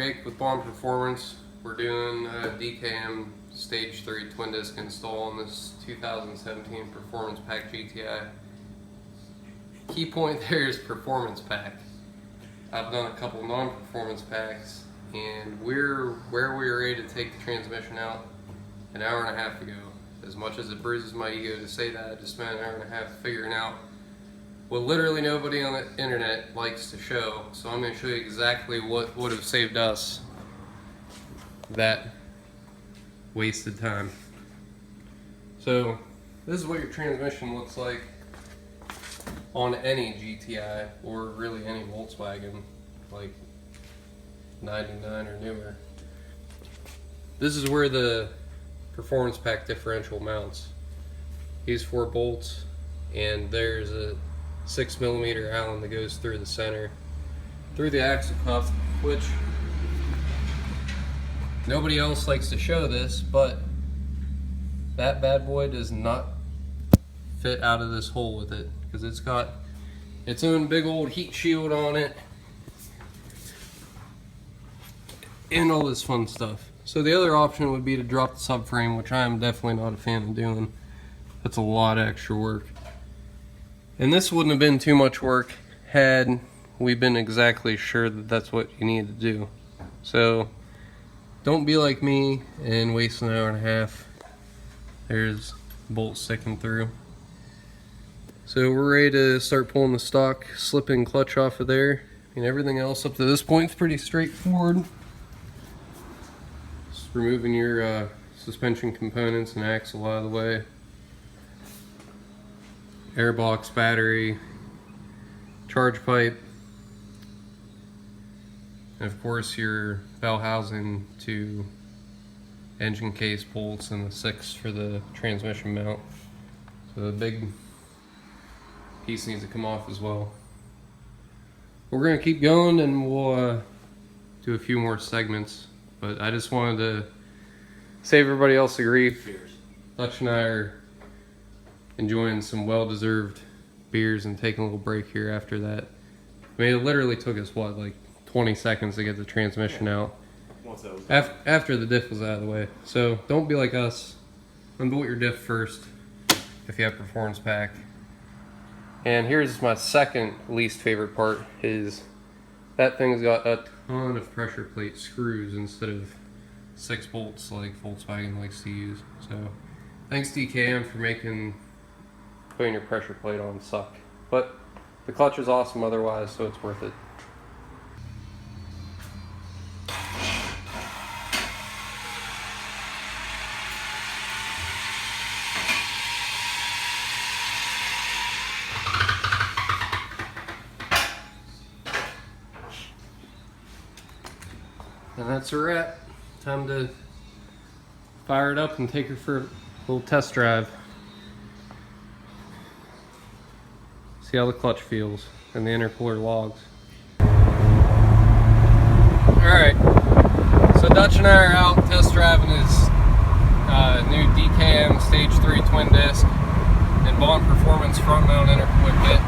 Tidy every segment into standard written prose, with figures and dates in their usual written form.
Jake with Baun Performance. We're doing a DKM Stage 3 twin disc install on this 2017 Performance Pack GTI. Key point there is Performance Pack. I've done a couple non-performance packs, and we're where we were ready to take the transmission out an hour and a half ago. As much as it bruises my ego to say that, I just spent an hour and a half figuring out what literally nobody on the internet likes to show. So I'm going to show you exactly what would have saved us that wasted time. So this is what your transmission looks like on any GTI, or really any Volkswagen, like 99 or newer. This is where the Performance Pack differential mounts. These 4 bolts, and there's a 6mm Allen that goes through the center, through the axle cup, which nobody else likes to show this, but that bad boy does not fit out of this hole with it, because it's got its own big old heat shield on it and all this fun stuff. So the other option would be to drop the subframe, which I am definitely not a fan of doing. That's a lot of extra work. And this wouldn't have been too much work had we been exactly sure that that's what you need to do. So don't be like me and waste an hour and a half. There's bolts sticking through. So we're ready to start pulling the stock slip-in clutch off of there. And everything else up to this point is pretty straightforward. Just removing your suspension components and axle out of the way. Airbox, battery, charge pipe, and of course your bell housing to engine case bolts, and the 6 for the transmission mount. So the big piece needs to come off as well. We're going to keep going, and we'll do a few more segments, but I just wanted to save everybody else the grief. Dutch and I are enjoying some well-deserved beers and taking a little break here after that. I mean, it literally took us, what, like 20 seconds to get the transmission out. Once that was After the diff was out of the way. So don't be like us. Unbolt your diff first if you have Performance Pack. And here's my second least favorite part, is that thing's got a ton of pressure plate screws instead of 6 bolts like Volkswagen likes to use. So thanks DKM for making putting your pressure plate on suck. But the clutch is awesome otherwise, so it's worth it. And that's a wrap. Time to fire it up and take her for a little test drive. See how the clutch feels and the intercooler logs. Alright, so Dutch and I are out test driving his new DKM Stage 3 twin disc and Baun Performance front mount intercooler kit.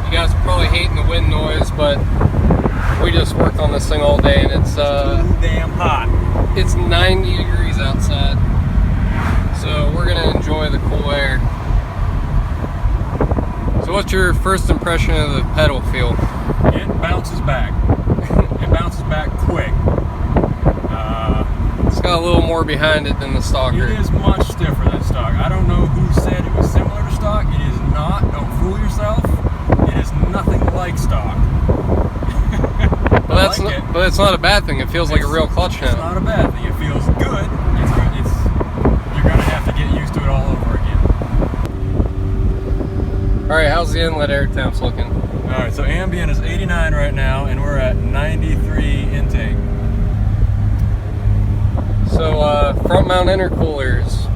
You guys are probably hating the wind noise, but we just worked on this thing all day, and it's too damn hot. It's 90 degrees outside, so we're gonna enjoy the cool air. So what's your first impression of the pedal feel? It bounces back. It bounces back quick. It's got a little more behind it than the stocker. It is much stiffer than stock. I don't know who said it was similar to stock. It is not. Don't fool yourself. It is nothing like stock. But it's not a bad thing. It feels like a real clutch now. It's not a bad thing. It feels good. You're gonna have to get used to it all over again. Alright, how's the inlet air temps looking? Alright, so ambient is 89 right now, and we're at 93 intake. So front mount intercoolers,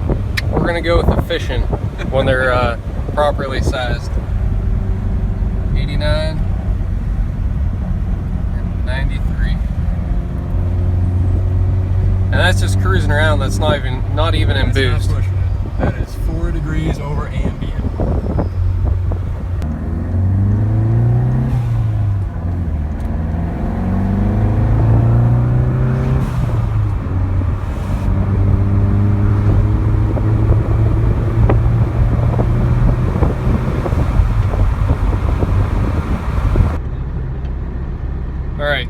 we're gonna go with efficient when they're properly sized. 89 and 93. And that's just cruising around. That's not even in boost. Not pushing it. That is 4 degrees over ambient.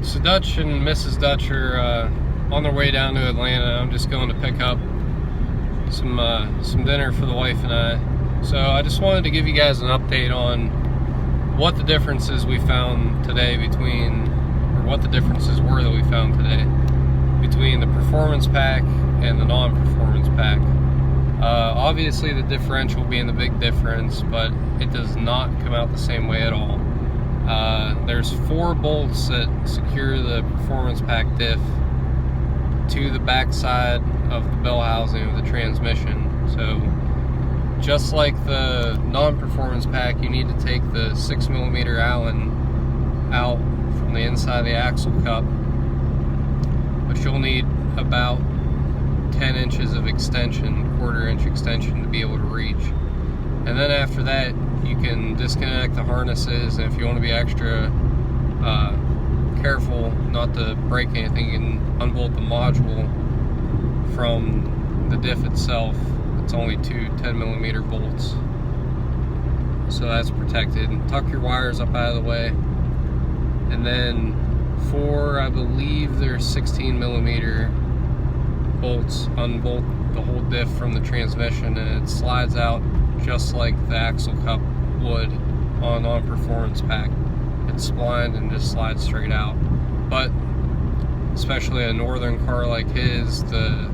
So Dutch and Mrs. Dutch are on their way down to Atlanta. I'm just going to pick up some dinner for the wife and I. So I just wanted to give you guys an update on what the differences we found today what the differences were that we found today between the performance pack and the non-performance pack. Obviously the differential being the big difference, but it does not come out the same way at all. There's 4 bolts that secure the performance pack diff to the back side of the bell housing of the transmission. So just like the non-performance pack, you need to take the 6mm Allen out from the inside of the axle cup, but you'll need about 10 inches of extension, 1/4 inch extension, to be able to reach. And then after that, you can disconnect the harnesses, and if you want to be extra careful not to break anything, you can unbolt the module from the diff itself. It's only 2 10mm bolts, so that's protected. Tuck your wires up out of the way, and then 4, I believe there's 16mm bolts, unbolt the whole diff from the transmission, and it slides out just like the axle cup would on a non-performance pack. It's splined and just slides straight out. But especially a northern car like his, the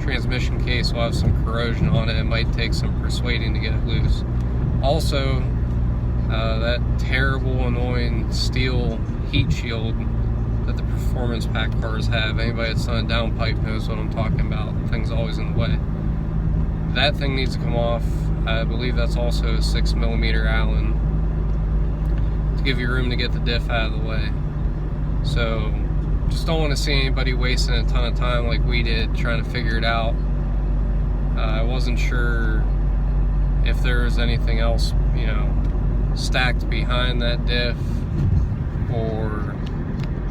transmission case will have some corrosion on it. It might take some persuading to get it loose. Also, that terrible, annoying steel heat shield that the performance pack cars have. Anybody that's done a downpipe knows what I'm talking about. The thing's always in the way. That thing needs to come off. I believe that's also a 6mm Allen to give you room to get the diff out of the way. So just don't want to see anybody wasting a ton of time like we did trying to figure it out. I wasn't sure if there was anything else, you know, stacked behind that diff, or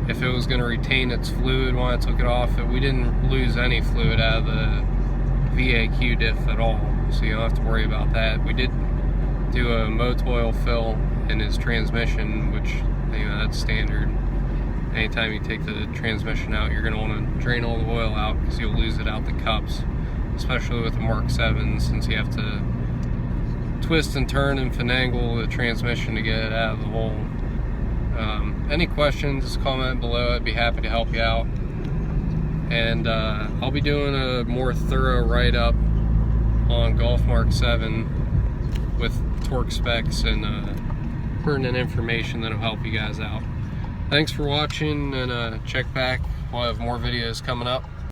if it was going to retain its fluid when I took it off. We didn't lose any fluid out of the VAQ diff at all, so you don't have to worry about that. We did do a Motoil fill in his transmission, which, you know, that's standard. Anytime you take the transmission out, you're going to want to drain all the oil out, because you'll lose it out the cups, especially with the Mk7, since you have to twist and turn and finagle the transmission to get it out of the hole. Any questions, just comment below. I'd be happy to help you out. And I'll be doing a more thorough write-up on Golf Mk7 with torque specs and pertinent information that'll help you guys out. Thanks for watching, and check back. We'll have more videos coming up.